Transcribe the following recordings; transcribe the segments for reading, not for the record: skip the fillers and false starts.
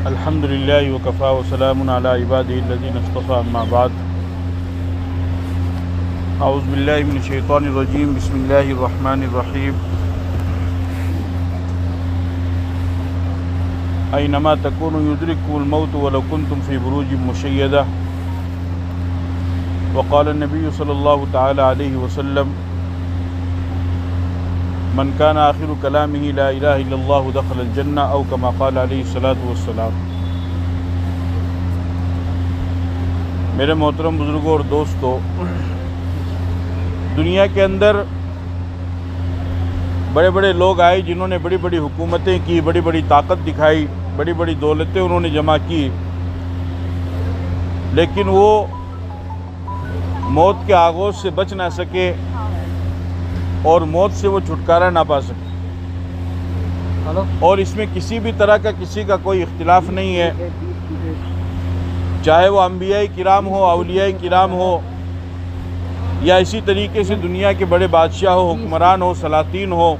الحمد للہ وکفا وسلام علی عبادہ الذین اصطفیٰ اما بعد اعوذ باللہ من الشیطان الرجیم بسم اللہ الرحمن الرحیم اینما تکونوا یدرککم الموت ولو کنتم فی بروج مشیدہ وقال النبی صلی اللہ تعالی علیہ وسلم من کان آخر کلامہ لا الہ الا اللہ دخل الجنہ او کما قال علیہ الصلاۃ والسلام۔ میرے محترم بزرگوں اور دوستو، دنیا کے اندر بڑے بڑے لوگ آئے جنہوں نے بڑی بڑی حکومتیں کی، بڑی بڑی طاقت دکھائی، بڑی بڑی دولتیں انہوں نے جمع کی، لیکن وہ موت کے آغوش سے بچ نہ سکے اور موت سے وہ چھٹکارا نہ پا سکے۔ اور اس میں کسی بھی طرح کا کسی کا کوئی اختلاف نہیں ہے، چاہے وہ انبیاء کرام ہو، اولیاء کرام ہو، یا اسی طریقے سے دنیا کے بڑے بادشاہ ہو، حکمران ہو، سلاطین ہو،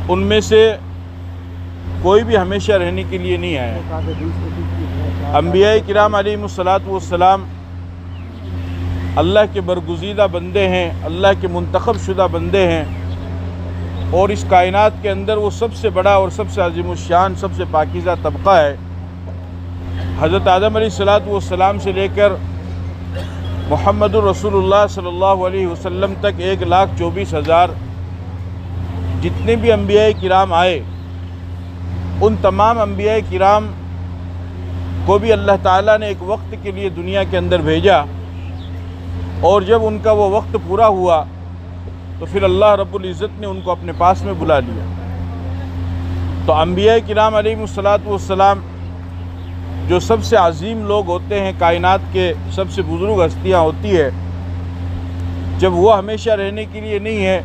ان میں سے کوئی بھی ہمیشہ رہنے کے لیے نہیں آیا۔ انبیاء کرام علیہ الصلاۃ والسلام اللہ کے برگزیدہ بندے ہیں، اللہ کے منتخب شدہ بندے ہیں، اور اس کائنات کے اندر وہ سب سے بڑا اور سب سے عظیم الشان، سب سے پاکیزہ طبقہ ہے۔ حضرت آدم علیہ الصلاۃ والسلام سے لے کر محمد الرسول اللہ صلی اللہ علیہ وسلم تک 1,24,000 جتنے بھی انبیاء کرام آئے، ان تمام انبیاء کرام کو بھی اللہ تعالیٰ نے ایک وقت کے لیے دنیا کے اندر بھیجا، اور جب ان کا وہ وقت پورا ہوا تو پھر اللہ رب العزت نے ان کو اپنے پاس میں بلا لیا۔ تو انبیاء کرام علیہ الصلاۃ والسلام جو سب سے عظیم لوگ ہوتے ہیں، کائنات کے سب سے بزرگ ہستیاں ہوتی ہے، جب وہ ہمیشہ رہنے کے لیے نہیں ہے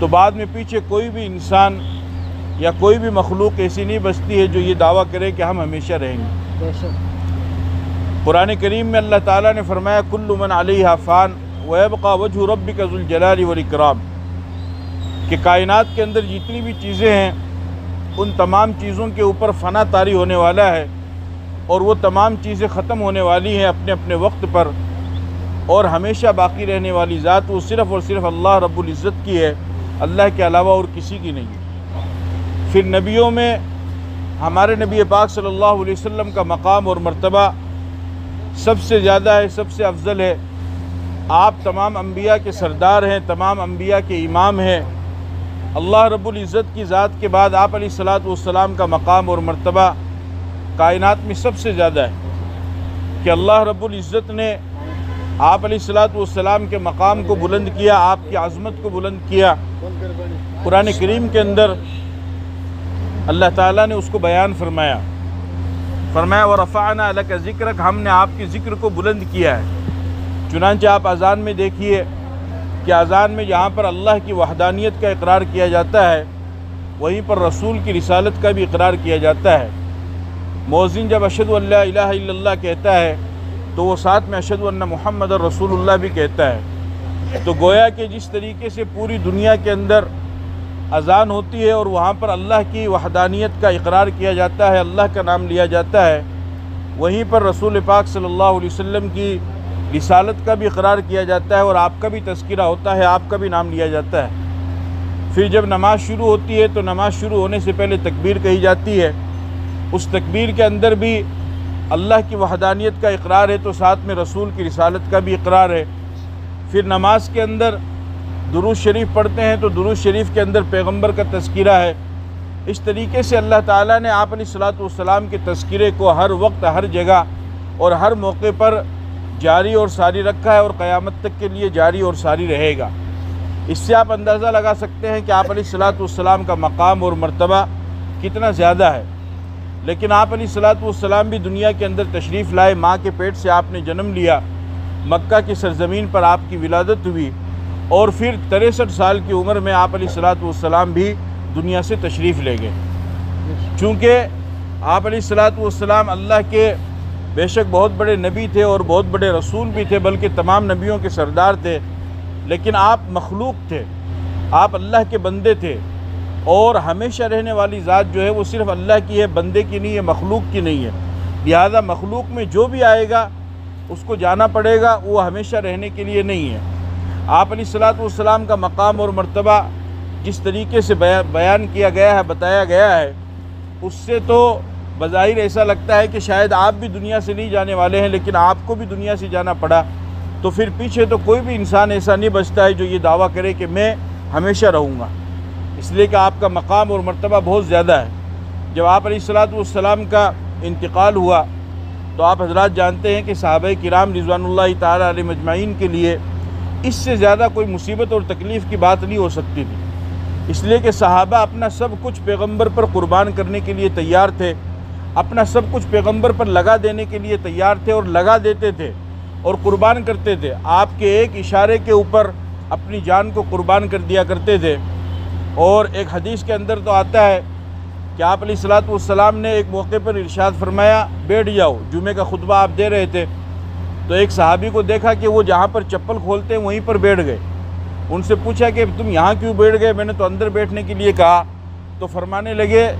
تو بعد میں پیچھے کوئی بھی انسان یا کوئی بھی مخلوق ایسی نہیں بچتی ہے جو یہ دعویٰ کرے کہ ہم ہمیشہ رہیں گے۔ قرآن کریم میں اللہ تعالیٰ نے فرمایا کل من علیہا فان ویبقى وجہ ربک ذو الجلال والاکرام، کہ کائنات کے اندر جتنی بھی چیزیں ہیں ان تمام چیزوں کے اوپر فنا طاری ہونے والا ہے، اور وہ تمام چیزیں ختم ہونے والی ہیں اپنے اپنے وقت پر، اور ہمیشہ باقی رہنے والی ذات وہ صرف اور صرف اللہ رب العزت کی ہے، اللہ کے علاوہ اور کسی کی نہیں ہے۔ پھر نبیوں میں ہمارے نبی پاک صلی اللہ علیہ وسلم کا مقام اور مرتبہ سب سے زیادہ ہے، سب سے افضل ہے۔ آپ تمام انبیاء کے سردار ہیں، تمام انبیاء کے امام ہیں۔ اللہ رب العزت کی ذات کے بعد آپ علیہ الصلاۃ والسلام کا مقام اور مرتبہ کائنات میں سب سے زیادہ ہے، کہ اللہ رب العزت نے آپ علیہ الصلاۃ والسلام کے مقام کو بلند کیا، آپ کی عظمت کو بلند کیا۔ قرآن کریم کے اندر اللہ تعالیٰ نے اس کو بیان فرمایا وَرَفَعْنَا لَكَ ذِكْرَكَ، ہم نے آپ کی ذکر کو بلند کیا ہے۔ چنانچہ آپ اذان میں دیکھیے کہ اذان میں جہاں پر اللہ کی وحدانیت کا اقرار کیا جاتا ہے، وہیں پر رسول کی رسالت کا بھی اقرار کیا جاتا ہے۔ مؤذن جب اشہد ان لا الہ الا اللہ کہتا ہے تو وہ ساتھ میں اشہد ان محمد رسول اللہ بھی کہتا ہے۔ تو گویا کہ جس طریقے سے پوری دنیا کے اندر اذان ہوتی ہے اور وہاں پر اللہ کی وحدانیت کا اقرار کیا جاتا ہے، اللہ کا نام لیا جاتا ہے، وہیں پر رسول پاک صلی اللہ علیہ وسلم کی رسالت کا بھی اقرار کیا جاتا ہے، اور آپ کا بھی تذکرہ ہوتا ہے، آپ کا بھی نام لیا جاتا ہے۔ پھر جب نماز شروع ہوتی ہے تو نماز شروع ہونے سے پہلے تکبیر کہی جاتی ہے، اس تکبیر کے اندر بھی اللہ کی وحدانیت کا اقرار ہے تو ساتھ میں رسول کی رسالت کا بھی اقرار ہے۔ پھر نماز کے اندر درود شریف پڑھتے ہیں تو درود شریف کے اندر پیغمبر کا تذکرہ ہے۔ اس طریقے سے اللہ تعالیٰ نے آپ علیہ الصلاۃ والسلام کے تذکرے کو ہر وقت، ہر جگہ اور ہر موقع پر جاری اور ساری رکھا ہے، اور قیامت تک کے لیے جاری اور ساری رہے گا۔ اس سے آپ اندازہ لگا سکتے ہیں کہ آپ علیہ الصلاۃ والسلام کا مقام اور مرتبہ کتنا زیادہ ہے۔ لیکن آپ علیہ الصلاۃ والسلام بھی دنیا کے اندر تشریف لائے، ماں کے پیٹ سے آپ نے جنم لیا، مکہ کی سرزمین پر آپ کی ولادت ہوئی، اور پھر 63 سال کی عمر میں آپ علیہ الصلاۃ والسلام بھی دنیا سے تشریف لے گئے۔ چونکہ آپ علیہ الصلاۃ والسلام اللہ کے بے شک بہت بڑے نبی تھے اور بہت بڑے رسول بھی تھے، بلکہ تمام نبیوں کے سردار تھے، لیکن آپ مخلوق تھے، آپ اللہ کے بندے تھے، اور ہمیشہ رہنے والی ذات جو ہے وہ صرف اللہ کی ہے، بندے کی نہیں ہے، مخلوق کی نہیں ہے۔ لہذا مخلوق میں جو بھی آئے گا اس کو جانا پڑے گا، وہ ہمیشہ رہنے کے لیے نہیں ہے۔ آپ علیہ الصلوۃ والسلام کا مقام اور مرتبہ جس طریقے سے بیان کیا گیا ہے، بتایا گیا ہے، اس سے تو بظاہر ایسا لگتا ہے کہ شاید آپ بھی دنیا سے نہیں جانے والے ہیں، لیکن آپ کو بھی دنیا سے جانا پڑا، تو پھر پیچھے تو کوئی بھی انسان ایسا نہیں بچتا ہے جو یہ دعویٰ کرے کہ میں ہمیشہ رہوں گا، اس لیے کہ آپ کا مقام اور مرتبہ بہت زیادہ ہے۔ جب آپ علیہ الصلوۃ والسلام کا انتقال ہوا تو آپ حضرات جانتے ہیں کہ صحابہ کرام رضوان اللہ تعالیٰ علیہ مجمعین کے لیے اس سے زیادہ کوئی مصیبت اور تکلیف کی بات نہیں ہو سکتی تھی، اس لیے کہ صحابہ اپنا سب کچھ پیغمبر پر قربان کرنے کے لیے تیار تھے، اپنا سب کچھ پیغمبر پر لگا دینے کے لیے تیار تھے، اور لگا دیتے تھے اور قربان کرتے تھے، آپ کے ایک اشارے کے اوپر اپنی جان کو قربان کر دیا کرتے تھے۔ اور ایک حدیث کے اندر تو آتا ہے کہ آپ علیہ الصلوۃ والسلام نے ایک موقع پر ارشاد فرمایا بیٹھ جاؤ، جمعے کا خطبہ آپ دے رہے تھے، تو ایک صحابی کو دیکھا کہ وہ جہاں پر چپل کھولتے ہیں وہیں پر بیٹھ گئے۔ ان سے پوچھا کہ تم یہاں کیوں بیٹھ گئے؟ میں نے تو اندر بیٹھنے کے لیے کہا۔ تو فرمانے لگے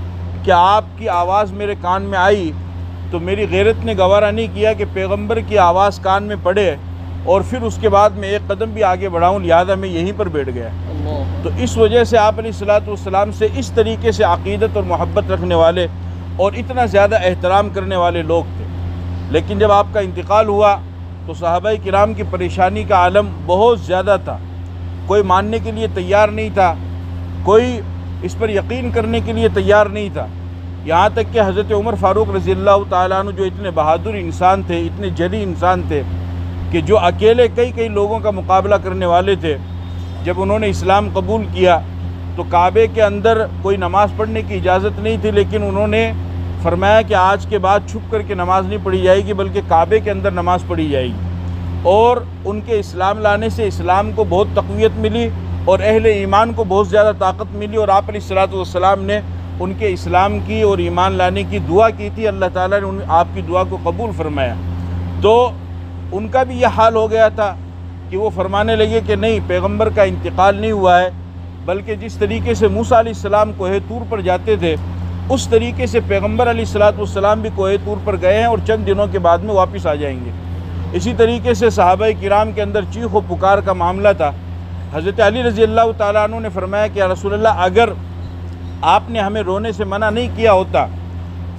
کہ آپ کی آواز میرے کان میں آئی تو میری غیرت نے گوارہ نہیں کیا کہ پیغمبر کی آواز کان میں پڑے اور پھر اس کے بعد میں ایک قدم بھی آگے بڑھاؤں، لہذا میں یہیں پر بیٹھ گیا۔ تو اس وجہ سے آپ علیہ الصلوۃ والسلام سے اس طریقے سے عقیدت اور محبت رکھنے والے اور اتنا زیادہ احترام کرنے والے لوگ تھے۔ لیکن جب آپ کا انتقال ہوا تو صحابہ کرام کی پریشانی کا عالم بہت زیادہ تھا، کوئی ماننے کے لیے تیار نہیں تھا، کوئی اس پر یقین کرنے کے لیے تیار نہیں تھا، یہاں تک کہ حضرت عمر فاروق رضی اللہ تعالیٰ عنہ جو اتنے بہادر انسان تھے، اتنے جری انسان تھے کہ جو اکیلے کئی لوگوں کا مقابلہ کرنے والے تھے، جب انہوں نے اسلام قبول کیا تو کعبے کے اندر کوئی نماز پڑھنے کی اجازت نہیں تھی، لیکن انہوں نے فرمایا کہ آج کے بعد چھپ کر کے نماز نہیں پڑھی جائے گی بلکہ کعبے کے اندر نماز پڑھی جائے گی۔ اور ان کے اسلام لانے سے اسلام کو بہت تقویت ملی اور اہل ایمان کو بہت زیادہ طاقت ملی، اور آپ علیہ الصلوۃ والسلام نے ان کے اسلام کی اور ایمان لانے کی دعا کی تھی، اللہ تعالیٰ نے آپ کی دعا کو قبول فرمایا۔ تو ان کا بھی یہ حال ہو گیا تھا کہ وہ فرمانے لگے کہ نہیں، پیغمبر کا انتقال نہیں ہوا ہے، بلکہ جس طریقے سے موسیٰ علیہ السلام کوہ طور پر جاتے تھے اس طریقے سے پیغمبر علیہ الصلوۃ والسلام بھی کوہ طور پر گئے ہیں اور چند دنوں کے بعد میں واپس آ جائیں گے۔ اسی طریقے سے صحابہ کرام کے اندر چیخ و پکار کا معاملہ تھا۔ حضرت علی رضی اللہ تعالیٰ عنہ نے فرمایا کہ یا رسول اللہ، اگر آپ نے ہمیں رونے سے منع نہیں کیا ہوتا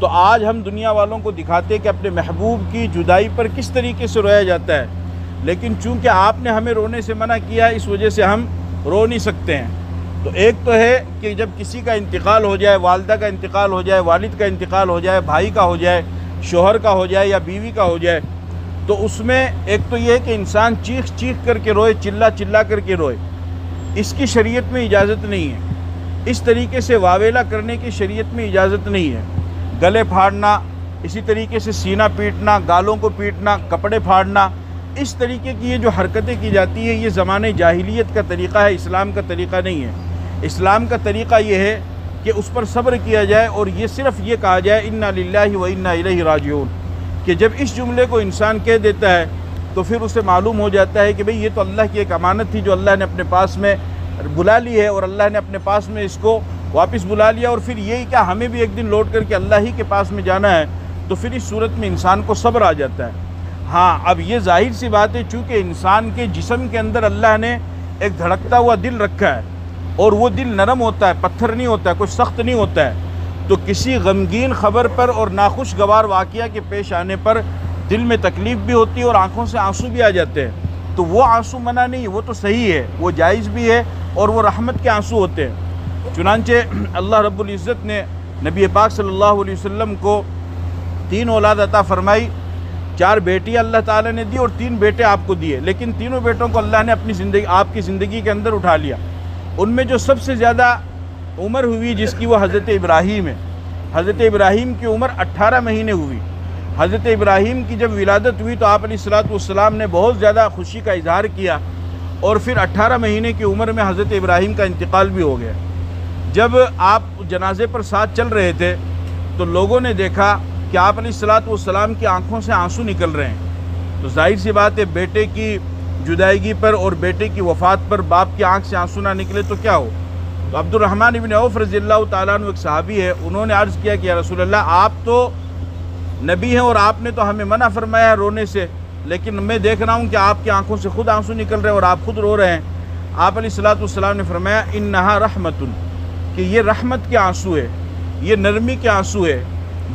تو آج ہم دنیا والوں کو دکھاتے کہ اپنے محبوب کی جدائی پر کس طریقے سے رویا جاتا ہے، لیکن چونکہ آپ نے ہمیں رونے سے منع کیا اس وجہ سے ہم رو نہیں سکتے ہیں۔ تو ایک تو ہے کہ جب کسی کا انتقال ہو جائے، والدہ کا انتقال ہو جائے، والد کا انتقال ہو جائے، بھائی کا ہو جائے، شوہر کا ہو جائے یا بیوی کا ہو جائے، تو اس میں ایک تو یہ ہے کہ انسان چیخ کر کے روئے، چلا کر کے روئے، اس کی شریعت میں اجازت نہیں ہے۔ اس طریقے سے واویلا کرنے کی شریعت میں اجازت نہیں ہے۔ گلے پھاڑنا، اسی طریقے سے سینہ پیٹنا، گالوں کو پیٹنا، کپڑے پھاڑنا، اس طریقے کی یہ جو حرکتیں کی جاتی ہیں یہ زمانے جاہلیت کا طریقہ ہے، اسلام کا طریقہ نہیں ہے۔ اسلام کا طریقہ یہ ہے کہ اس پر صبر کیا جائے اور یہ صرف یہ کہا جائے انا للہ و انا الیہ راجعون، کہ جب اس جملے کو انسان کہہ دیتا ہے تو پھر اسے معلوم ہو جاتا ہے کہ بھئی یہ تو اللہ کی ایک امانت تھی جو اللہ نے اپنے پاس میں بلا لی ہے اور اللہ نے اپنے پاس میں اس کو واپس بلا لیا، اور پھر یہی کیا ہمیں بھی ایک دن لوٹ کر کے اللہ ہی کے پاس میں جانا ہے، تو پھر اس صورت میں انسان کو صبر آ جاتا ہے۔ ہاں، اب یہ ظاہر سی بات ہے چونکہ انسان کے جسم کے اندر اللہ نے ایک دھڑکتا ہوا دل رکھا ہے اور وہ دل نرم ہوتا ہے، پتھر نہیں ہوتا ہے، کوئی سخت نہیں ہوتا ہے، تو کسی غمگین خبر پر اور ناخوشگوار واقعہ کے پیش آنے پر دل میں تکلیف بھی ہوتی ہے اور آنکھوں سے آنسو بھی آ جاتے ہیں، تو وہ آنسو منع نہیں، وہ تو صحیح ہے، وہ جائز بھی ہے اور وہ رحمت کے آنسو ہوتے ہیں۔ چنانچہ اللہ رب العزت نے نبی پاک صلی اللہ علیہ وسلم کو 3 اولاد عطا فرمائی، 4 بیٹیاں اللہ تعالیٰ نے دی اور 3 بیٹے آپ کو دیے، لیکن تینوں بیٹوں کو اللہ نے اپنی آپ کی زندگی کے اندر اٹھا لیا۔ ان میں جو سب سے زیادہ عمر ہوئی جس کی وہ حضرت ابراہیم ہے، حضرت ابراہیم کی عمر 18 مہینے ہوئی۔ حضرت ابراہیم کی جب ولادت ہوئی تو آپ علیہ الصلوۃ والسلام نے بہت زیادہ خوشی کا اظہار کیا، اور پھر 18 مہینے کی عمر میں حضرت ابراہیم کا انتقال بھی ہو گیا۔ جب آپ جنازے پر ساتھ چل رہے تھے تو لوگوں نے دیکھا کہ آپ علیہ الصلوۃ والسلام کی آنکھوں سے آنسو نکل رہے ہیں، تو ظاہر سی بات ہے بیٹے کی جدائیگی پر اور بیٹے کی وفات پر باپ کی آنکھ سے آنسو نہ نکلے تو کیا ہو۔ تو عبد الرحمن ابن عوف رضی اللہ تعالیٰ عنہ ایک صحابی ہے، انہوں نے عرض کیا کہ یا رسول اللہ آپ تو نبی ہیں اور آپ نے تو ہمیں منع فرمایا ہے رونے سے، لیکن میں دیکھ رہا ہوں کہ آپ کی آنکھوں سے خود آنسو نکل رہے ہیں اور آپ خود رو رہے ہیں۔ آپ علیہ الصلوۃ والسلام نے فرمایا انہا رحمت، کہ یہ رحمت کے آنسو ہے، یہ نرمی کے آنسو ہے،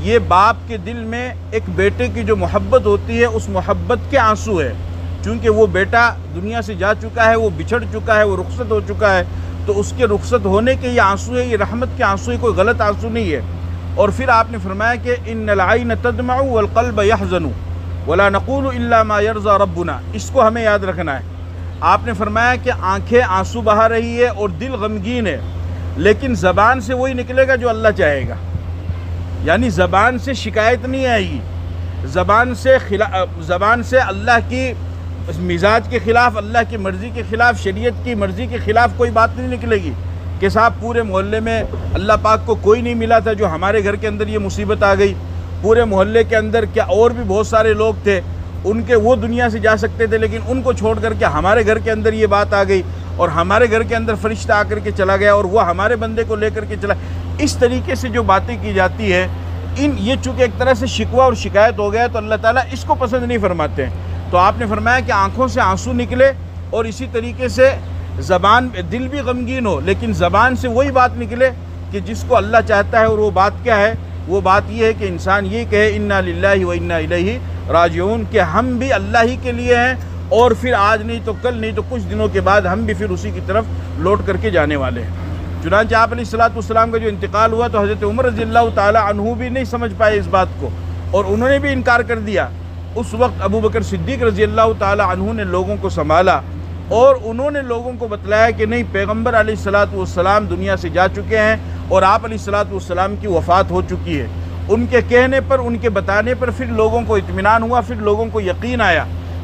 یہ باپ کے دل میں ایک بیٹے کی جو محبت ہوتی ہے اس محبت کے آنسو ہے، چونکہ وہ بیٹا دنیا سے جا چکا ہے، وہ بچھڑ چکا ہے، وہ رخصت ہو چکا ہے، تو اس کے رخصت ہونے کے یہ آنسو ہے، یہ رحمت کے آنسو ہے، کوئی غلط آنسو نہیں ہے۔ اور پھر آپ نے فرمایا کہ ان العین تدمع والقلب یحزن ولا نقول الا ما یرضى ربنا، اس کو ہمیں یاد رکھنا ہے۔ آپ نے فرمایا کہ آنکھیں آنسو بہا رہی ہے اور دل غمگین ہے، لیکن زبان سے وہی نکلے گا جو اللہ چاہے گا، یعنی زبان سے شکایت نہیں آئے گی، زبان سے اللہ کی مزاج کے خلاف، اللہ کی مرضی کے خلاف، شریعت کی مرضی کے خلاف کوئی بات نہیں نکلے گی کہ صاحب پورے محلے میں اللہ پاک کو کوئی نہیں ملا تھا جو ہمارے گھر کے اندر یہ مصیبت آ گئی، پورے محلے کے اندر کیا اور بھی بہت سارے لوگ تھے ان کے وہ دنیا سے جا سکتے تھے لیکن ان کو چھوڑ کر کے ہمارے گھر کے اندر یہ بات آ گئی اور ہمارے گھر کے اندر فرشتہ آ کر کے چلا گیا اور وہ ہمارے بندے کو لے کر کے چلا۔ اس طریقے سے جو باتیں کی جاتی ہے یہ چونکہ ایک طرح سے شکوہ اور شکایت ہو گیا تو اللہ تعالیٰ اس کو پسند نہیں فرماتے ہیں۔ تو آپ نے فرمایا کہ آنکھوں سے آنسو نکلے اور اسی طریقے سے دل بھی غمگین ہو لیکن زبان سے وہی بات نکلے کہ جس کو اللہ چاہتا ہے، اور وہ بات کیا ہے؟ وہ بات یہ ہے کہ انسان یہ کہے انا للہ و انا الیہ راجعون، کہ ہم بھی اللہ ہی کے لیے ہیں اور پھر آج نہیں تو کل نہیں تو کچھ دنوں کے بعد ہم بھی پھر اسی کی طرف لوٹ کر کے جانے والے ہیں۔ چنانچہ آپ علیہ الصلوۃ والسلام کا جو انتقال ہوا تو حضرت عمر رضی اللہ تعالی عنہ بھی نہیں سمجھ پائے اس بات کو اور انہوں نے بھی انکار کر دیا۔ اس وقت ابو بکر صدیق رضی اللہ تعالی عنہ نے لوگوں کو سنبھالا اور انہوں نے لوگوں کو بتلایا کہ نہیں، پیغمبر علیہ الصلوۃ والسلام دنیا سے جا چکے ہیں اور آپ علیہ الصلوۃ والسلام کی وفات ہو چکی ہے۔ ان کے کہنے پر، ان کے بتانے پر پھر لوگوں کو اطمینان ہوا، پھر لوگوں کو یقین آیا،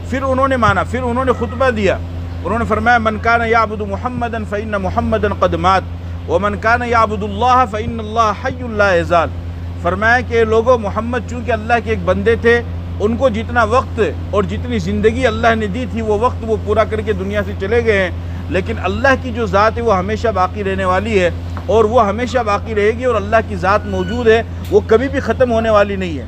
پھر انہوں نے مانا، پھر انہوں نے خطبہ دیا۔ انہوں نے فرمایا من کان یعبد محمدا فإن محمدا قد مات ومن کان یعبد اللہ فإن اللہ حی لا یزال۔ فرمایا کہ لوگوں، محمد چونکہ اللہ کے ایک بندے تھے، ان کو جتنا وقت اور جتنی زندگی اللہ نے دی تھی وہ وقت وہ پورا کر کے دنیا سے چلے گئے ہیں، لیکن اللہ کی جو ذات ہے وہ ہمیشہ باقی رہنے والی ہے اور وہ ہمیشہ باقی رہے گی، اور اللہ کی ذات موجود ہے، وہ کبھی بھی ختم ہونے والی نہیں ہے۔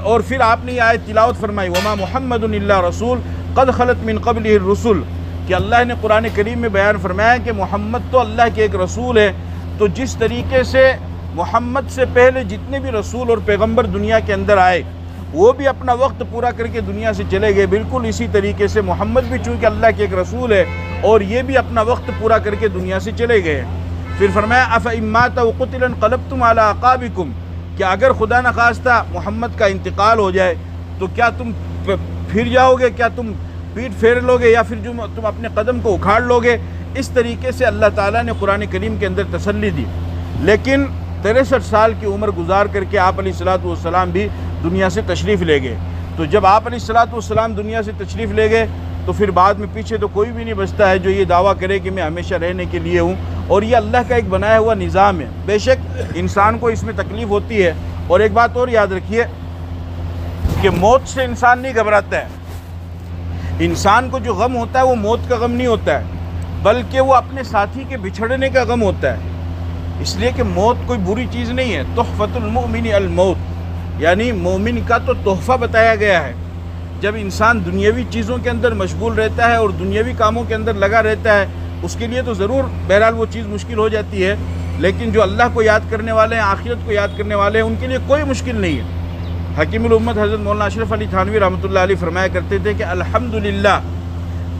اور پھر آپ نے یہ آیت تلاوت فرمائی وما محمد الا رسول قد خلت من قبلہ الرسل، کہ اللہ نے قرآن کریم میں بیان فرمایا کہ محمد تو اللہ کے ایک رسول ہے، تو جس طریقے سے محمد سے پہلے جتنے بھی رسول اور پیغمبر دنیا کے اندر آئے وہ بھی اپنا وقت پورا کر کے دنیا سے چلے گئے، بالکل اسی طریقے سے محمد بھی چونکہ اللہ کے ایک رسول ہے اور یہ بھی اپنا وقت پورا کر کے دنیا سے چلے گئے۔ پھر فرمایا افإن مات وقتل انقلبتم على اعقابکم، کہ اگر خدا نخواستہ محمد کا انتقال ہو جائے تو کیا تم پھر جاؤ گے، کیا تم پیٹ پھیر لو گے یا پھر جو تم اپنے قدم کو اکھاڑ لو گے؟ اس طریقے سے اللہ تعالیٰ نے قرآن کریم کے اندر تسلی دی۔ لیکن 63 سال کی عمر گزار کر کے آپ علیہ الصلوۃ والسلام بھی دنیا سے تشریف لے گئے۔ تو جب آپ علیہ الصلوۃ والسلام دنیا سے تشریف لے گئے تو پھر بعد میں پیچھے تو کوئی بھی نہیں بچتا ہے جو یہ دعویٰ کرے کہ میں ہمیشہ رہنے کے لیے ہوں، اور یہ اللہ کا ایک بنایا ہوا نظام ہے۔ بے شک انسان کو اس میں تکلیف ہوتی ہے، اور ایک بات اور یاد رکھیے کہ موت سے انسان نہیں گھبراتا ہے۔ انسان کو جو غم ہوتا ہے وہ موت کا غم نہیں ہوتا ہے، بلکہ وہ اپنے ساتھی کے بچھڑنے کا غم ہوتا ہے، اس لیے کہ موت کوئی بری چیز نہیں ہے۔ تحفۃ المؤمن الموت، یعنی مومن کا تو تحفہ بتایا گیا ہے۔ جب انسان دنیاوی چیزوں کے اندر مشغول رہتا ہے اور دنیاوی کاموں کے اندر لگا رہتا ہے اس کے لیے تو ضرور بہرحال وہ چیز مشکل ہو جاتی ہے، لیکن جو اللہ کو یاد کرنے والے ہیں، آخرت کو یاد کرنے والے ہیں، ان کے لیے کوئی مشکل نہیں ہے۔ حکیم الامت حضرت مولانا اشرف علی تھانوی رحمۃ اللہ علیہ فرمایا کرتے تھے کہ الحمدللہ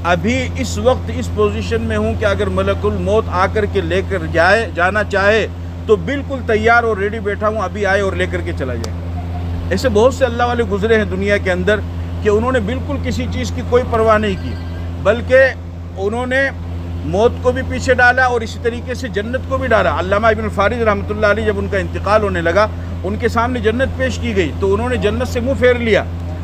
ابھی اس وقت اس پوزیشن میں ہوں کہ اگر ملک الموت آ کر کے لے کر جانا چاہے تو بالکل تیار اور ریڈی بیٹھا ہوں، ابھی آئے اور لے کر کے چلا جائے۔ ایسے بہت سے اللہ والے گزرے ہیں دنیا کے اندر کہ انہوں نے بالکل کسی چیز کی کوئی پرواہ نہیں کی، بلکہ انہوں نے موت کو بھی پیچھے ڈالا اور اسی طریقے سے جنت کو بھی ڈالا۔ علامہ ابن الفارض رحمۃ اللہ علیہ جب ان کا انتقال ہونے لگا ان کے سامنے جنت پیش کی گئی تو انہوں نے جنت سے منہ پھیر لیا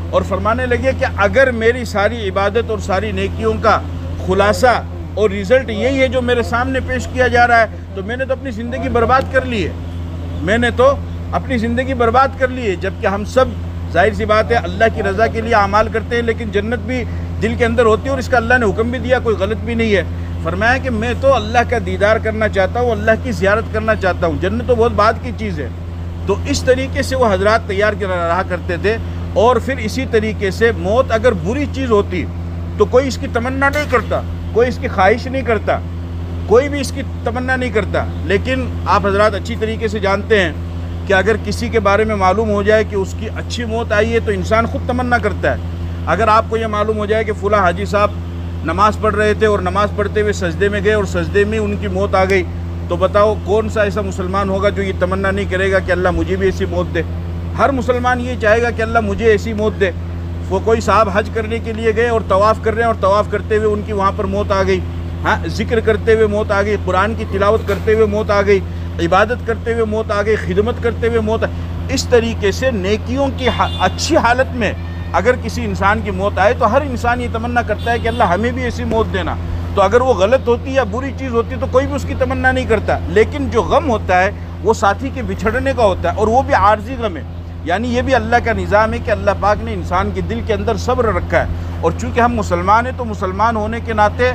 اور فرمانے لگے کہ اگر میری ساری عبادت اور ساری نیکیوں کا خلاصہ اور رزلٹ یہی ہے جو میرے سامنے پیش کیا جا رہا ہے تو میں نے تو اپنی زندگی برباد کر لی ہے، میں نے تو اپنی زندگی برباد کر لی ہے۔ جبکہ ہم سب ظاہر سی بات ہے اللہ کی رضا کے لیے اعمال کرتے ہیں، لیکن جنت بھی دل کے اندر ہوتی ہے اور اس کا اللہ نے حکم بھی دیا، کوئی غلط بھی نہیں ہے۔ فرمایا کہ میں تو اللہ کا دیدار کرنا چاہتا ہوں، اللہ کی زیارت کرنا چاہتا ہوں، جنت تو بہت بعد کی چیز ہے۔ تو اس طریقے سے وہ حضرات تیار رہا کرتے تھے۔ اور پھر اسی طریقے سے موت اگر بری چیز ہوتی تو کوئی اس کی تمنا نہیں کرتا، کوئی اس کی خواہش نہیں کرتا، کوئی بھی اس کی تمنا نہیں کرتا۔ لیکن آپ حضرات اچھی طریقے سے جانتے ہیں کہ اگر کسی کے بارے میں معلوم ہو جائے کہ اس کی اچھی موت آئی ہے تو انسان خود تمنا کرتا ہے۔ اگر آپ کو یہ معلوم ہو جائے کہ فلاں حاجی صاحب نماز پڑھ رہے تھے اور نماز پڑھتے ہوئے سجدے میں گئے اور سجدے میں ان کی موت آ گئی، تو بتاؤ کون سا ایسا مسلمان ہوگا جو یہ تمنا نہیں کرے گا کہ اللہ مجھے بھی ایسی موت دے؟ ہر مسلمان یہ چاہے گا کہ اللہ مجھے ایسی موت دے۔ وہ کوئی صاحب حج کرنے کے لیے گئے اور طواف کر رہے ہیں اور طواف کرتے ہوئے ان کی وہاں پر موت آ گئی، ہاں ذکر کرتے ہوئے موت آ گئی، قرآن کی تلاوت کرتے ہوئے موت آ گئی، عبادت کرتے ہوئے موت آ گئی، خدمت کرتے ہوئے موت اس طریقے سے نیکیوں کی اچھی حالت میں اگر کسی انسان کی موت آئے تو ہر انسان یہ تمنا کرتا ہے کہ اللہ ہمیں بھی ایسی موت دینا۔ تو اگر وہ غلط ہوتی یا بری چیز ہوتی تو کوئی بھی اس کی تمنا نہیں کرتا۔ لیکن جو غم ہوتا ہے وہ ساتھی کے بچھڑنے کا ہوتا ہے، اور وہ بھی عارضی غم ہے، یعنی یہ بھی اللہ کا نظام ہے کہ اللہ پاک نے انسان کے دل کے اندر صبر رکھا ہے۔ اور چونکہ ہم مسلمان ہیں تو مسلمان ہونے کے ناطے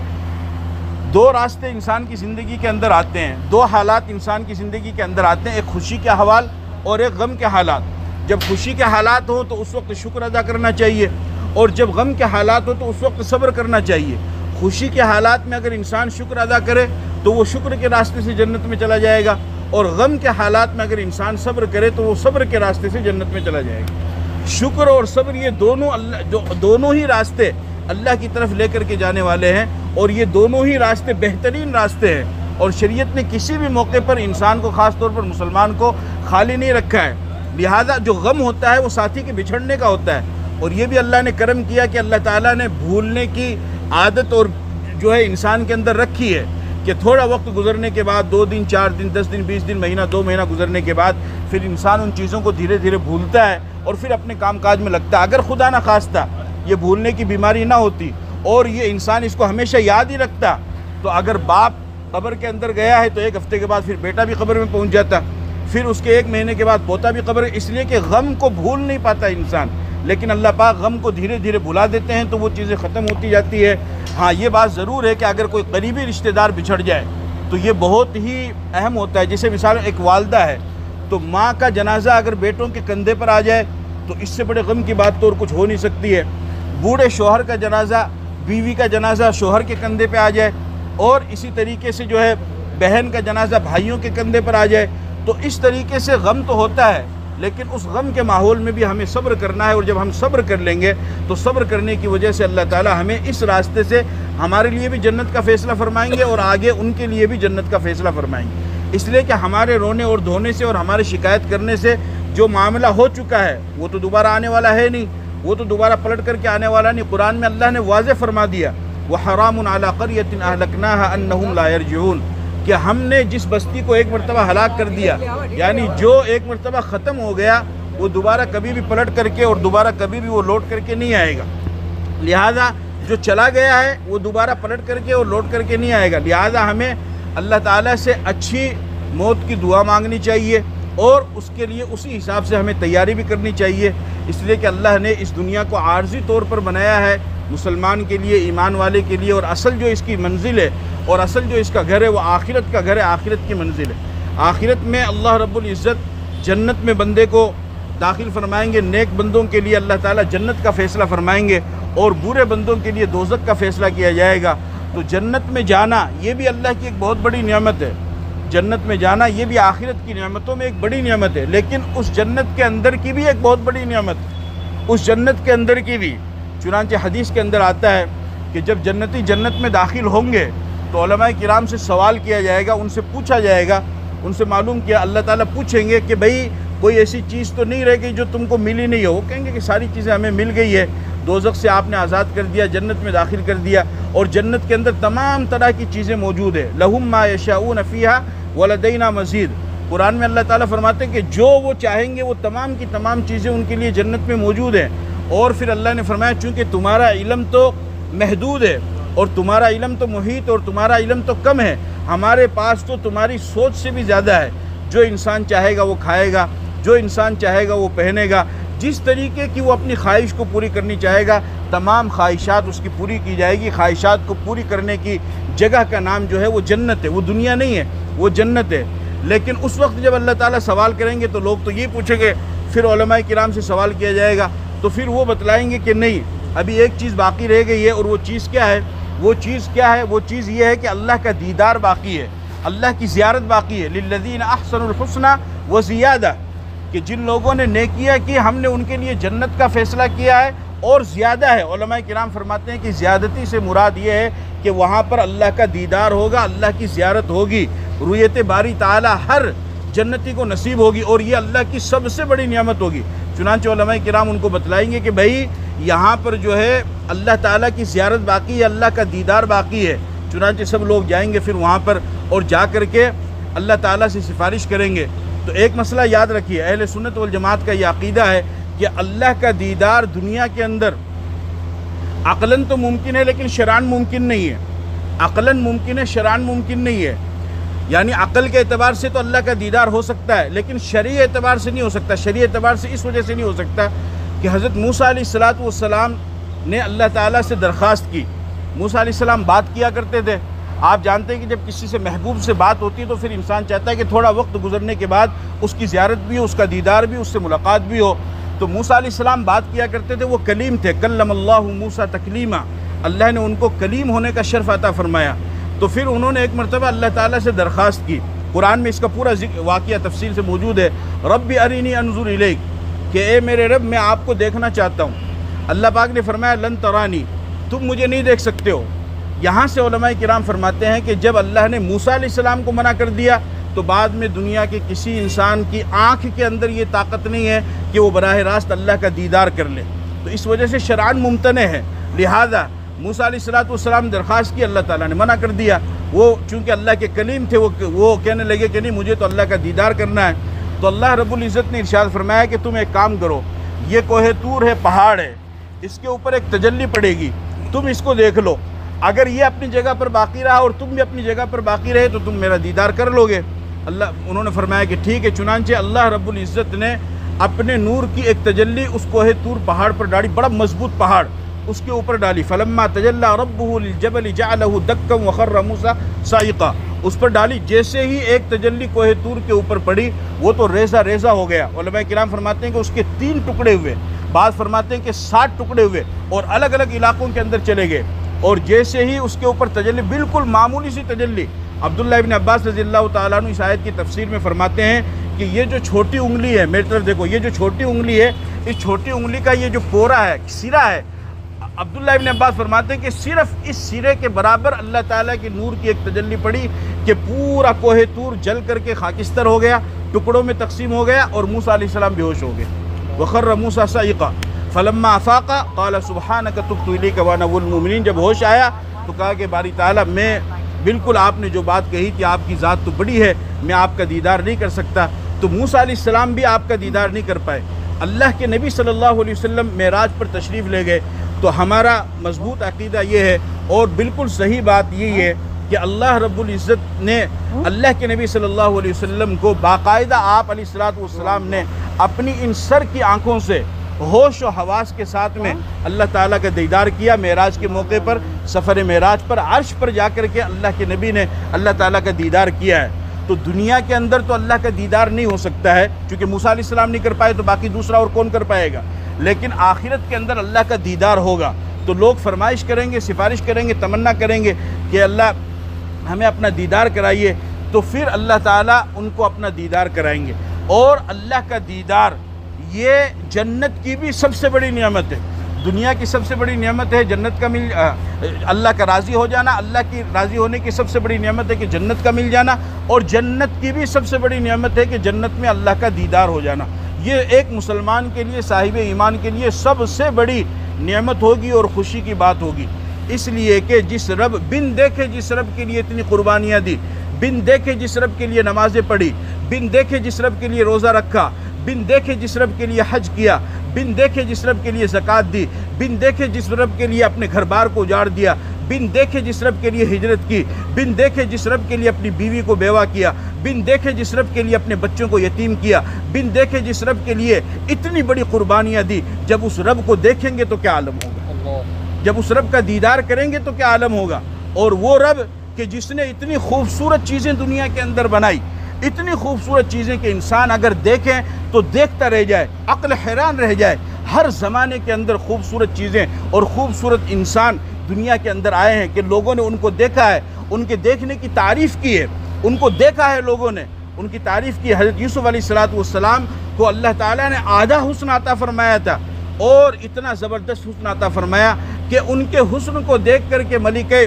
دو راستے انسان کی زندگی کے اندر آتے ہیں، دو حالات انسان کی زندگی کے اندر آتے ہیں، ایک خوشی کے حوال اور ایک غم کے حالات۔ جب خوشی کے حالات ہوں تو اس وقت شکر ادا کرنا چاہیے، اور جب غم کے حالات ہوں تو اس وقت صبر کرنا چاہیے۔ خوشی کے حالات میں اگر انسان شکر ادا کرے تو وہ شکر کے راستے سے جنت میں چلا جائے گا، اور غم کے حالات میں اگر انسان صبر کرے تو وہ صبر کے راستے سے جنت میں چلا جائے گا۔ شکر اور صبر یہ دونوں ہی راستے اللہ کی طرف لے کر کے جانے والے ہیں، اور یہ دونوں ہی راستے بہترین راستے ہیں، اور شریعت نے کسی بھی موقع پر انسان کو، خاص طور پر مسلمان کو، خالی نہیں رکھا ہے۔ لہذا جو غم ہوتا ہے وہ ساتھی کے بچھڑنے کا ہوتا ہے، اور یہ بھی اللہ نے کرم کیا کہ اللہ تعالیٰ نے بھولنے کی عادت اور جو ہے انسان کے اندر رکھی ہے کہ تھوڑا وقت گزرنے کے بعد 2 دن 4 دن 10 دن 20 دن مہینہ 2 مہینہ گزرنے کے بعد پھر انسان ان چیزوں کو دھیرے دھیرے بھولتا ہے اور پھر اپنے کام کاج میں لگتا ہے۔ اگر خدا نہ خواستہ یہ بھولنے کی بیماری نہ ہوتی اور یہ انسان اس کو ہمیشہ یاد ہی رکھتا، تو اگر باپ قبر کے اندر گیا ہے تو 1 ہفتے کے بعد پھر بیٹا بھی قبر میں پہنچ جاتا، پھر اس کے 1 مہینے کے بعد پوتا بھی قبر، اس لیے کہ غم کو بھول نہیں پاتا انسان۔ لیکن اللہ پاک غم کو دھیرے دھیرے بھلا دیتے ہیں تو وہ چیزیں ختم ہوتی جاتی ہے۔ ہاں یہ بات ضرور ہے کہ اگر کوئی قریبی رشتہ دار بچھڑ جائے تو یہ بہت ہی اہم ہوتا ہے۔ جیسے مثال ایک والدہ ہے تو ماں کا جنازہ اگر بیٹوں کے کندھے پر آ جائے تو اس سے بڑے غم کی بات تو اور کچھ ہو نہیں سکتی ہے۔ بوڑھے شوہر کا جنازہ، بیوی کا جنازہ شوہر کے کندھے پہ آ جائے، اور اسی طریقے سے جو ہے بہن کا جنازہ بھائیوں کے کندھے پر آ جائے، تو اس طریقے سے غم تو ہوتا ہے، لیکن اس غم کے ماحول میں بھی ہمیں صبر کرنا ہے، اور جب ہم صبر کر لیں گے تو صبر کرنے کی وجہ سے اللہ تعالی ہمیں اس راستے سے ہمارے لیے بھی جنت کا فیصلہ فرمائیں گے اور آگے ان کے لیے بھی جنت کا فیصلہ فرمائیں گے۔ اس لیے کہ ہمارے رونے اور دھونے سے اور ہمارے شکایت کرنے سے جو معاملہ ہو چکا ہے وہ تو دوبارہ آنے والا ہے نہیں، وہ تو دوبارہ پلٹ کر کے آنے والا نہیں۔ قرآن میں اللہ نے واضح فرما دیا وَحَرَامٌ عَلَىٰ قَرْيَةٍ أَهْلَكْنَاهَا أَنَّهُمْ لَا يَرْجِعُونَ، کہ ہم نے جس بستی کو ایک مرتبہ ہلاک کر دیا، یعنی جو ایک مرتبہ ختم ہو گیا وہ دوبارہ کبھی بھی پلٹ کر کے اور دوبارہ کبھی بھی وہ لوٹ کر کے نہیں آئے گا۔ لہٰذا جو چلا گیا ہے وہ دوبارہ پلٹ کر کے اور لوٹ کر کے نہیں آئے گا۔ لہٰذا ہمیں اللہ تعالیٰ سے اچھی موت کی دعا مانگنی چاہیے، اور اس کے لیے اسی حساب سے ہمیں تیاری بھی کرنی چاہیے، اس لیے کہ اللہ نے اس دنیا کو عارضی طور پر بنایا ہے مسلمان کے لیے، ایمان والے کے لیے، اور اصل جو اس کی منزل ہے اور اصل جو اس کا گھر ہے وہ آخرت کا گھر ہے، آخرت کی منزل ہے۔ آخرت میں اللہ رب العزت جنت میں بندے کو داخل فرمائیں گے، نیک بندوں کے لیے اللہ تعالیٰ جنت کا فیصلہ فرمائیں گے، اور برے بندوں کے لیے دوزخ کا فیصلہ کیا جائے گا۔ تو جنت میں جانا یہ بھی اللہ کی ایک بہت بڑی نعمت ہے، جنت میں جانا یہ بھی آخرت کی نعمتوں میں ایک بڑی نعمت ہے، لیکن اس جنت کے اندر کی بھی ایک بہت بڑی نعمت، اس جنت کے اندر کی بھی، چنانچہ حدیث کے اندر آتا ہے کہ جب جنتی جنت میں داخل ہوں گے تو علماء کرام سے سوال کیا جائے گا، ان سے پوچھا جائے گا، ان سے معلوم کیا، اللہ تعالیٰ پوچھیں گے کہ بھئی کوئی ایسی چیز تو نہیں رہ گئی جو تم کو ملی نہیں ہو؟ وہ کہیں گے کہ ساری چیزیں ہمیں مل گئی ہے، دوزخ سے آپ نے آزاد کر دیا، جنت میں داخل کر دیا، اور جنت کے اندر تمام طرح کی چیزیں موجود ہیں، لَهُم مَا يَشَاءُونَ فِيهَا وَلَدَيْنَا مَزِيدٌ۔ قرآن میں اللہ تعالیٰ فرماتے ہیں کہ جو وہ چاہیں گے وہ تمام کی تمام چیزیں ان کے لیے جنت میں موجود ہیں۔ اور پھر اللہ نے فرمایا چونکہ تمہارا علم تو محدود ہے اور تمہارا علم تو محیط اور تمہارا علم تو کم ہے، ہمارے پاس تو تمہاری سوچ سے بھی زیادہ ہے۔ جو انسان چاہے گا وہ کھائے گا، جو انسان چاہے گا وہ پہنے گا، جس طریقے کی وہ اپنی خواہش کو پوری کرنی چاہے گا تمام خواہشات اس کی پوری کی جائے گی۔ خواہشات کو پوری کرنے کی جگہ کا نام جو ہے وہ جنت ہے، وہ دنیا نہیں ہے، وہ جنت ہے۔ لیکن اس وقت جب اللہ تعالیٰ سوال کریں گے تو لوگ تو یہ پوچھیں گے، پھر علماء کرام سے سوال کیا جائے گا تو پھر وہ بتلائیں گے کہ نہیں، ابھی ایک چیز باقی رہ گئی ہے، اور وہ چیز کیا ہے؟ وہ چیز یہ ہے کہ اللہ کا دیدار باقی ہے، اللہ کی زیارت باقی ہے۔ للذین احسنوا الحسنى وزیادہ، کہ جن لوگوں نے نیکیاں کی ہم نے ان کے لیے جنت کا فیصلہ کیا ہے اور زیادہ ہے۔ علماء کرام فرماتے ہیں کہ زیادتی سے مراد یہ ہے کہ وہاں پر اللہ کا دیدار ہوگا، اللہ کی زیارت ہوگی، رؤیت باری تعالی ہر جنتی کو نصیب ہوگی، اور یہ اللہ کی سب سے بڑی نعمت ہوگی۔ چنانچہ علماء کرام ان کو بتلائیں گے کہ بھائی یہاں پر جو ہے اللہ تعالیٰ کی زیارت باقی ہے، اللہ کا دیدار باقی ہے۔ چنانچہ سب لوگ جائیں گے پھر وہاں پر اور جا کر کے اللہ تعالیٰ سے سفارش کریں گے۔ تو ایک مسئلہ یاد رکھیے، اہل سنت والجماعت کا یہ عقیدہ ہے کہ اللہ کا دیدار دنیا کے اندر عقلاً تو ممکن ہے لیکن شرعاً ممکن نہیں ہے۔ عقلاً ممکن ہے، شرعاً ممکن نہیں ہے۔ یعنی عقل کے اعتبار سے تو اللہ کا دیدار ہو سکتا ہے لیکن شرعی اعتبار سے نہیں ہو سکتا۔ شرعی اعتبار سے اس وجہ سے نہیں ہو سکتا کہ حضرت موسیٰ علیہ السلام نے اللہ تعالیٰ سے درخواست کی۔ موسیٰ علیہ السلام بات کیا کرتے تھے۔ آپ جانتے ہیں کہ جب کسی سے محبوب سے بات ہوتی ہے تو پھر انسان چاہتا ہے کہ تھوڑا وقت گزرنے کے بعد اس کی زیارت بھی ہو، اس کا دیدار بھی، اس سے ملاقات بھی ہو۔ تو موسیٰ علیہ السلام بات کیا کرتے تھے، وہ کلیم تھے۔ کلم اللہ موسیٰ تکلیما، اللہ نے ان کو کلیم ہونے کا شرف عطا فرمایا۔ تو پھر انہوں نے ایک مرتبہ اللہ تعالیٰ سے درخواست کی، قرآن میں اس کا پورا واقعہ تفصیل سے موجود ہے۔ رب ارینی انظر الیک، کہ اے میرے رب میں آپ کو دیکھنا چاہتا ہوں۔ اللہ پاک نے فرمایا لن ترانی، تم مجھے نہیں دیکھ سکتے ہو۔ یہاں سے علماء کرام فرماتے ہیں کہ جب اللہ نے موسیٰ علیہ السلام کو منع کر دیا تو بعد میں دنیا کے کسی انسان کی آنکھ کے اندر یہ طاقت نہیں ہے کہ وہ براہ راست اللہ کا دیدار کر لے، تو اس وجہ سے شرعاً ممتنع ہے۔ لہذا موسیٰ علیہ السلام درخواست کی، اللہ تعالیٰ نے منع کر دیا۔ وہ چونکہ اللہ کے کلیم تھے، وہ کہنے لگے کہ نہیں مجھے تو اللہ کا دیدار کرنا ہے۔ تو اللہ رب العزت نے ارشاد فرمایا کہ تم ایک کام کرو، یہ کوہ طور ہے، پہاڑ ہے، اس کے اوپر ایک تجلی پڑے گی، تم اس کو دیکھ لو، اگر یہ اپنی جگہ پر باقی رہا اور تم بھی اپنی جگہ پر باقی رہے تو تم میرا دیدار کر لو گے۔ انہوں نے فرمایا کہ ٹھیک ہے۔ چنانچہ اللہ رب العزت نے اپنے نور کی ایک تجلی اس کوہ طور پہاڑ پر ڈالی، بڑا مضبوط پہاڑ اس کے اوپر ڈالی۔ فلما تجلی ربہ للجبل جعلہ دکا وخر موسیٰ صاعقا، اس پر ڈالی، جیسے ہی ایک تجلی کوہ طور کے اوپر پڑی وہ تو ریزہ ریزہ ہو گیا۔ علماء کرام فرماتے ہیں کہ اس کے 3 ٹکڑے ہوئے، بعض فرماتے ہیں کہ 60 ٹکڑے ہوئے اور الگ الگ علاقوں کے اندر چلے گئے۔ اور جیسے ہی اس کے اوپر تجلی، بالکل معمولی سی تجلی، عبداللہ ابن عباس رضی اللہ تعالیٰ عنہ اس آیت کی تفسیر میں فرماتے ہیں کہ یہ جو چھوٹی انگلی ہے، میری طرف دیکھو، یہ جو چھوٹی انگلی ہے، اس چھوٹی انگلی کا یہ جو پورا ہے، سرا ہے، عبداللہ ابن عباس فرماتے ہیں کہ صرف اس سرے کے برابر اللہ تعالیٰ کی نور کی ایک تجلی پڑی کہ پورا کوہ طور جل کر کے خاکستر ہو گیا، ٹکڑوں میں تقسیم ہو گیا اور موسیٰ علیہ السلام بے ہوش ہو گئے۔ وخر موسیٰ صاعقا فلما افاق قال سبحانک تبت الیک وانا اول المؤمنین، جب ہوش آیا تو کہا کہ باری تعالیٰ میں بالکل آپ نے جو بات کہی تھی، آپ کی ذات تو بڑی ہے، میں آپ کا دیدار نہیں کر سکتا۔ تو موسیٰ علیہ السلام بھی آپ کا دیدار نہیں کر پائے۔ اللہ کے نبی صلی اللہ علیہ وسلم معراج پر تشریف لے گئے۔ تو ہمارا مضبوط عقیدہ یہ ہے اور بالکل صحیح بات یہی ہے کہ اللہ رب العزت نے اللہ کے نبی صلی اللہ علیہ وسلم کو باقاعدہ آپ علیہ السلام نے اپنی ان سر کی آنکھوں سے ہوش و حواس کے ساتھ میں اللہ تعالیٰ کا دیدار کیا۔ معراج کے موقع پر، سفر معراج پر، عرش پر جا کر کے اللہ کے نبی نے اللہ تعالیٰ کا دیدار کیا ہے۔ تو دنیا کے اندر تو اللہ کا دیدار نہیں ہو سکتا ہے، چونکہ موسیٰ علیہ السلام نہیں کر پائے تو باقی دوسرا اور کون کر پائے گا، لیکن آخرت کے اندر اللہ کا دیدار ہوگا۔ تو لوگ فرمائش کریں گے، سفارش کریں گے، تمنا کریں گے کہ اللہ ہمیں اپنا دیدار کرائیے، تو پھر اللہ تعالیٰ ان کو اپنا دیدار کرائیں گے۔ اور اللہ کا دیدار یہ جنت کی بھی سب سے بڑی نعمت ہے، دنیا کی سب سے بڑی نعمت ہے جنت کا اللہ کا راضی ہو جانا۔ اللہ کی راضی ہونے کی سب سے بڑی نعمت ہے کہ جنت کا مل جانا، اور جنت کی بھی سب سے بڑی نعمت ہے کہ جنت میں اللہ کا دیدار ہو جانا۔ یہ ایک مسلمان کے لیے، صاحب ایمان کے لیے سب سے بڑی نعمت ہوگی اور خوشی کی بات ہوگی، اس لیے کہ جس رب، بن دیکھے جس رب کے لیے اتنی قربانیاں دی، بن دیکھے جس رب کے لیے نمازیں پڑھی، بن دیکھے جس رب کے لیے روزہ رکھا، بن دیکھے جس رب کے لیے حج کیا، بن دیکھے جس رب کے لیے زکوٰۃ دی، بن دیکھے جس رب کے لیے اپنے گھر بار کو اجاڑ دیا، بن دیکھے جس رب کے لیے ہجرت کی، بن دیکھے جس رب کے لیے اپنی بیوی کو بیوہ کیا، بن دیکھے جس رب کے لیے اپنے بچوں کو یتیم کیا، بن دیکھے جس رب کے لیے اتنی بڑی قربانیاں دی، جب اس رب کو دیکھیں گے تو کیا عالم ہوگا، جب اس رب کا دیدار کریں گے تو کیا عالم ہوگا۔ اور وہ رب کہ جس نے اتنی خوبصورت چیزیں دنیا کے اندر بنائی، اتنی خوبصورت چیزیں کہ انسان اگر دیکھیں تو دیکھتا رہ جائے، عقل حیران رہ جائے۔ ہر زمانے کے اندر خوبصورت چیزیں اور خوبصورت انسان دنیا کے اندر آئے ہیں کہ لوگوں نے ان کو دیکھا ہے، ان کے دیکھنے کی تعریف کی ہے، ان کو دیکھا ہے لوگوں نے، ان کی تعریف کی۔ حضرت یوسف علیہ السلام کو اللہ تعالیٰ نے آدھا حسن عطا فرمایا تھا، اور اتنا زبردست حسن عطا فرمایا کہ ان کے حسن کو دیکھ کر کے ملکہ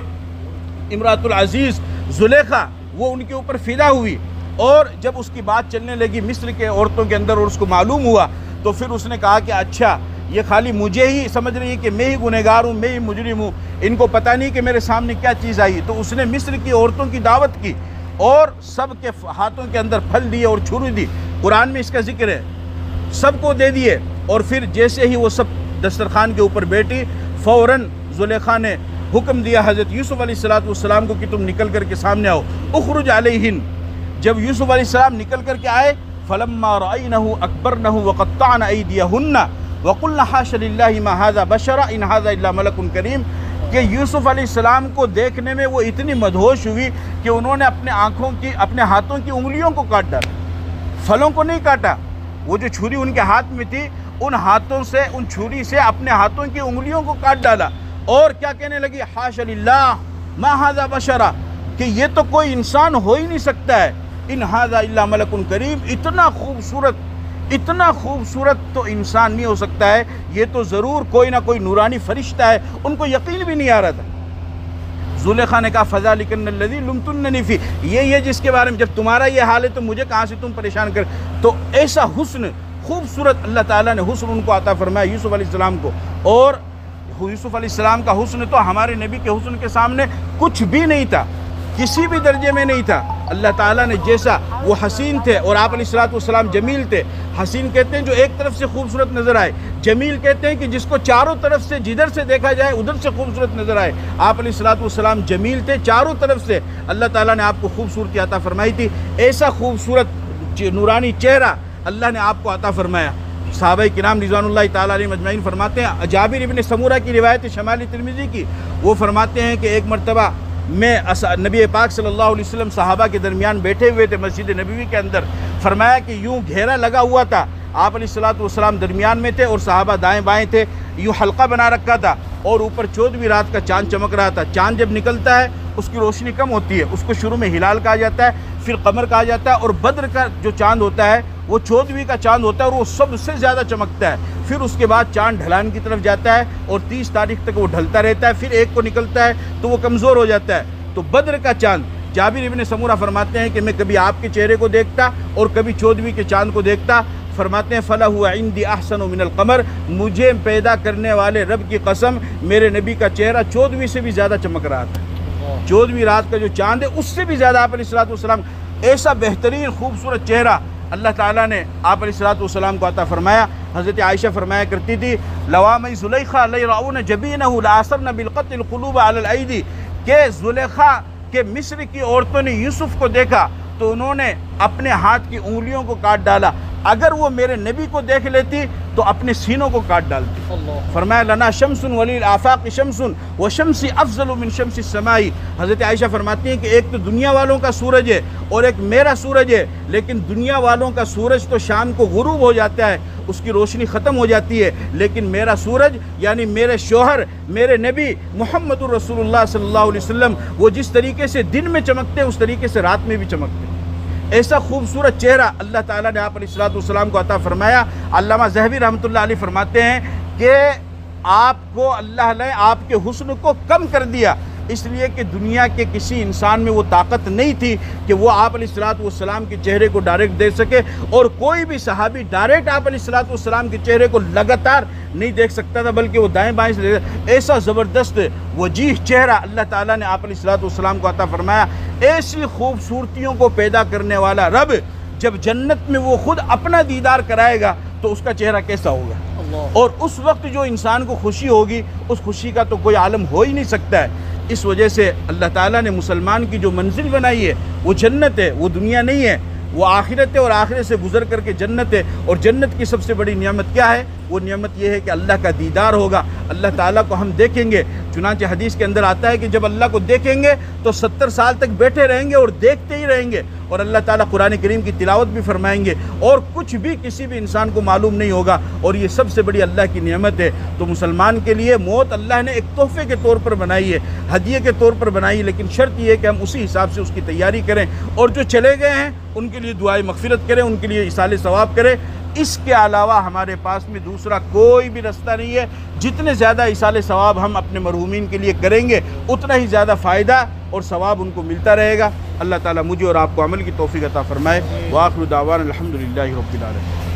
امراۃ العزیز زلیخا وہ ان کے اوپر فدا ہوئی، اور جب اس کی بات چلنے لگی مصر کے عورتوں کے اندر اور اس کو معلوم ہوا تو پھر اس نے کہا کہ اچھا یہ خالی مجھے ہی سمجھ رہی ہے کہ میں ہی گنہگار ہوں، میں ہی مجرم ہوں، ان کو پتہ نہیں کہ میرے سامنے کیا چیز آئی۔ تو اس نے مصر کی عورتوں کی دعوت کی اور سب کے ہاتھوں کے اندر پھل دیے اور چھری دی، قرآن میں اس کا ذکر ہے، سب کو دے دیے۔ اور پھر جیسے ہی وہ سب دسترخوان کے اوپر بیٹھی، فوراً زلیخا نے حکم دیا حضرت یوسف علیہ السلام کو کہ تم نکل کر کے سامنے آؤ، اخرج علیہن۔ جب یوسف علیہ السلام نکل کر کے آئے، فلما رأینہ اکبرنہ وقطعن ایدیہن وقلن حاش للہ ما ھذا بشر ان ھذا الا ملک کریم، کہ یوسف علیہ السلام کو دیکھنے میں وہ اتنی مدہوش ہوئی کہ انہوں نے اپنے ہاتھوں کی انگلیوں کو کاٹ ڈالا، پھلوں کو نہیں کاٹا۔ وہ جو چھری ان کے ہاتھ میں تھی، ان ہاتھوں سے، ان چھری سے اپنے ہاتھوں کی انگلیوں کو کاٹ ڈالا، اور کیا کہنے لگی، حاش للہ ما ھذا بشر، کہ یہ تو کوئی انسان ہو ہی نہیں سکتا ہے، ان ھذا الا ملک کریم، اتنا خوبصورت تو انسان نہیں ہو سکتا ہے، یہ تو ضرور کوئی نہ کوئی نورانی فرشتہ ہے۔ ان کو یقین بھی نہیں آ رہا تھا۔ زلیخا نے کہا فذلکن الذی لمتننی فیہ، یہ جس کے بارے میں جب تمہارا یہ حال ہے تو مجھے کہاں سے تم پریشان کر۔ تو ایسا حسن، خوبصورت اللہ تعالیٰ نے حسن ان کو عطا فرمایا یوسف علیہ السلام کو، اور یوسف علیہ السلام کا حسن تو ہمارے نبی کے حسن کے سامنے کچھ بھی نہیں تھا، کسی بھی درجے میں نہیں تھا۔ اللہ تعالیٰ نے جیسا، وہ حسین تھے اور آپ علیہ السلام جمیل تھے۔ حسین کہتے ہیں جو ایک طرف سے خوبصورت نظر آئے، جمیل کہتے ہیں کہ جس کو چاروں طرف سے جدھر سے دیکھا جائے ادھر سے خوبصورت نظر آئے۔ آپ علیہ السلام جمیل تھے، چاروں طرف سے اللہ تعالیٰ نے آپ کو خوبصورتی عطا فرمائی تھی۔ ایسا خوبصورت نورانی چہرہ اللہ نے آپ کو عطا فرمایا۔ صحابہ کرام رضوان اللہ تعالیٰ علیہم اجمعین فرماتے ہیں، جابر ابن سمورہ کی روایت شمال ترمذی کی، وہ فرماتے ہیں کہ ایک مرتبہ میں نبی پاک صلی اللہ علیہ وسلم صحابہ کے درمیان بیٹھے ہوئے تھے مسجد نبوی کے اندر، فرمایا کہ یوں گھیرا لگا ہوا تھا، آپ علیہ السلام درمیان میں تھے اور صحابہ دائیں بائیں تھے، یوں حلقہ بنا رکھا تھا، اور اوپر 14ویں رات کا چاند چمک رہا تھا۔ چاند جب نکلتا ہے اس کی روشنی کم ہوتی ہے، اس کو شروع میں ہلال کہا جاتا ہے، پھر قمر کہا جاتا ہے، اور بدر کا جو چاند ہوتا ہے وہ 14ویں کا چاند ہوتا ہے اور وہ سب سے زیادہ چمکتا ہے۔ پھر اس کے بعد چاند ڈھلان کی طرف جاتا ہے اور 30 تاریخ تک وہ ڈھلتا رہتا ہے، پھر ایک کو نکلتا ہے تو وہ کمزور ہو جاتا ہے۔ تو بدر کا چاند، جابر ابن سمورہ فرماتے ہیں کہ میں کبھی آپ کے چہرے کو دیکھتا اور کبھی 14ویں کے چاند کو دیکھتا۔ فرماتے ہیں فَلَهُ عِنْدِي أَحْسَنُ مِنَ الْقَمَرِ، مجھے پیدا کرنے والے رب کی قسم میرے نبی کا چہرہ 14ویں سے بھی زیادہ چمک رہا تھا۔ 14ویں رات کا جو چاند ہے اس سے بھی زیادہ آپ علیہ السلام، ایسا بہترین خوبصورت چہرہ اللہ تعالیٰ نے آپ علیہ السلام کو عطا فرمایا۔ حضرت عائشہ فرمایا کرتی تھی لَوَامِ زُلَيْخَا لَيْرَعُونَ جَبِينَهُ لَآثَرْنَ بِالْقَتْلِ الْقُلُوبَ عَلَى الْأَيْدِي، کہ زلیخا کے مصر کی عورتوں نے یوسف کو دیکھا تو انہوں نے اپنے ہاتھ کی انگلیوں کو کاٹ ڈالا، اگر وہ میرے نبی کو دیکھ لیتی تو اپنے سینوں کو کاٹ ڈالتی۔ فرمایا لنا شمس وللآفاق شمس وشمس افضل من شمس السماء۔ حضرت عائشہ فرماتی ہیں کہ ایک تو دنیا والوں کا سورج ہے اور ایک میرا سورج ہے، لیکن دنیا والوں کا سورج تو شام کو غروب ہو جاتا ہے، اس کی روشنی ختم ہو جاتی ہے، لیکن میرا سورج یعنی میرے شوہر، میرے نبی محمد الرسول اللہ صلی اللہ علیہ وسلم، وہ جس طریقے سے دن میں چمکتے ہیں اس طریقے سے رات میں بھی چمکتے ہیں۔ ایسا خوبصورت چہرہ اللہ تعالیٰ نے آپ علیہ السلام کو عطا فرمایا۔ علامہ ذہبی رحمۃ اللہ علیہ فرماتے ہیں کہ آپ کو اللہ نے آپ کے حسن کو کم کر دیا، اس لیے کہ دنیا کے کسی انسان میں وہ طاقت نہیں تھی کہ وہ آپ علیہ السلام کے چہرے کو ڈائریکٹ دیکھ سکے، اور کوئی بھی صحابی ڈائریکٹ آپ علیہ السلام کے چہرے کو لگاتار نہیں دیکھ سکتا تھا، بلکہ وہ دائیں بائیں سے دیکھ۔ ایسا زبردست وجیح چہرہ اللہ تعالیٰ نے آپ علیہ السلام کو عطا فرمایا۔ ایسی خوبصورتیوں کو پیدا کرنے والا رب جب جنت میں وہ خود اپنا دیدار کرائے گا تو اس کا چہرہ کیسا ہوگا؟ اور اس وقت جو انسان کو خوشی ہوگی اس خوشی کا تو کوئی عالم ہو ہی نہیں سکتا ہے۔ اس وجہ سے اللہ تعالیٰ نے مسلمان کی جو منزل بنائی ہے وہ جنت ہے، وہ دنیا نہیں ہے، وہ آخرت ہے، اور آخرت سے گزر کر کے جنت ہے۔ اور جنت کی سب سے بڑی نعمت کیا ہے؟ وہ نعمت یہ ہے کہ اللہ کا دیدار ہوگا، اللہ تعالیٰ کو ہم دیکھیں گے۔ چنانچہ حدیث کے اندر آتا ہے کہ جب اللہ کو دیکھیں گے تو 70 سال تک بیٹھے رہیں گے اور دیکھتے ہی رہیں گے، اور اللہ تعالیٰ قرآن کریم کی تلاوت بھی فرمائیں گے، اور کچھ بھی کسی بھی انسان کو معلوم نہیں ہوگا، اور یہ سب سے بڑی اللہ کی نعمت ہے۔ تو مسلمان کے لیے موت اللہ نے ایک تحفے کے طور پر بنائی ہے، ہدیے کے طور پر بنائی ہے، لیکن شرط یہ ہے کہ ہم اسی حساب سے اس کی تیاری کریں، اور جو چلے گئے ہیں ان کے لیے دعائے مغفرت کریں، ان کے لیے ایصال ثواب کریں۔ اس کے علاوہ ہمارے پاس میں دوسرا کوئی بھی رستہ نہیں ہے۔ جتنے زیادہ ایصال ثواب ہم اپنے مرحومین کے لیے کریں گے اتنا ہی زیادہ فائدہ اور ثواب ان کو ملتا رہے گا۔ اللہ تعالیٰ مجھے اور آپ کو عمل کی توفیق عطا فرمائے۔ وآخر دعوانا الحمدللہ رب العالمین۔